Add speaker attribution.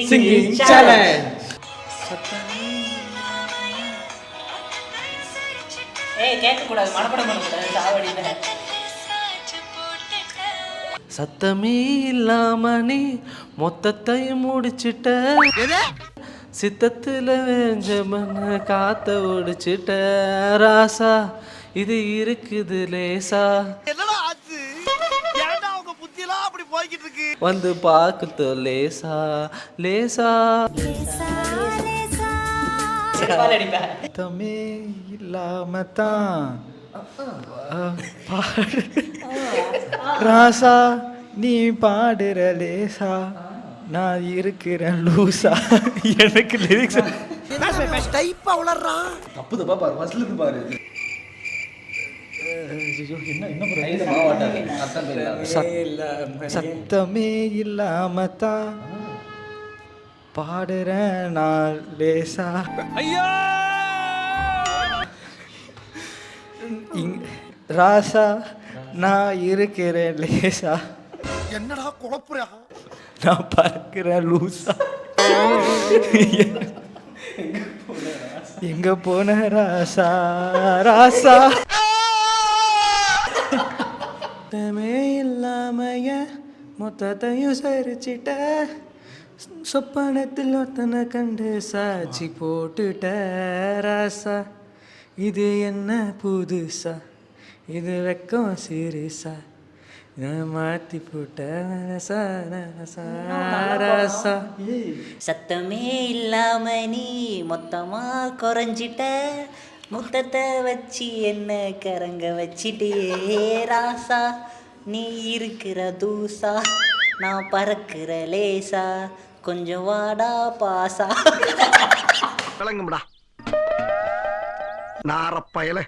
Speaker 1: Singing challenge.
Speaker 2: கேட்க கூடாது, மனப்படம் பண்ணக்கூடாது, சாவடியில.
Speaker 1: சத்தமே இல்லாம நீ மொத்தத்தையும் முடிச்சிட்ட, சித்தத்துல வேஞ்சமன்னு காத்த ஒடிச்சிட்ட ராசா, இது இருக்குது லேசா, வந்து பாக்குத்து லேசா லேசா. சத்தமே இல்லாம தான் பாடு ராசா, நீ பாடுற லேசா, நான் இருக்கிறேன் லூசா. எனக்கு லிரிக்ஸ்
Speaker 3: டைப்பா உளறான்.
Speaker 4: தப்பு தப்பா பாரு, ஃபர்ஸ்ட்ல இருந்து பாரு.
Speaker 1: சத்தமே இல்லாம தான் பாடுறேன் நான் லேசா. ராசா, நான் இருக்கிறேன் லேசா,
Speaker 3: என்னடா குழப்புறா?
Speaker 1: நான் பார்க்கிறேன் லூசா. எங்க போன ராசா ராசா. சத்தமே இல்லாமைய மொத்தத்தையும் சரிச்சிட்ட, சொப்பனத்தில் ஒத்தனை கண்டு சாட்சி போட்டுட்ட ராசா, இது என்ன புதுசா, இது வெக்கம் சீரியஸா, நான் மாற்றி போட்ட ரசா ரசா ரசா.
Speaker 2: சத்தமே இல்லாம நீ மொத்தமா குறைஞ்சிட்ட, முத்தத்தை வச்சு என்ன கரங்க வச்சிட்டே ராசா, நீ இருக்கிற தூசா, நான் பறக்கிற லேசா, கொஞ்சம் வாடா பாசா.
Speaker 3: விளங்கும்டா நாரப்பயல.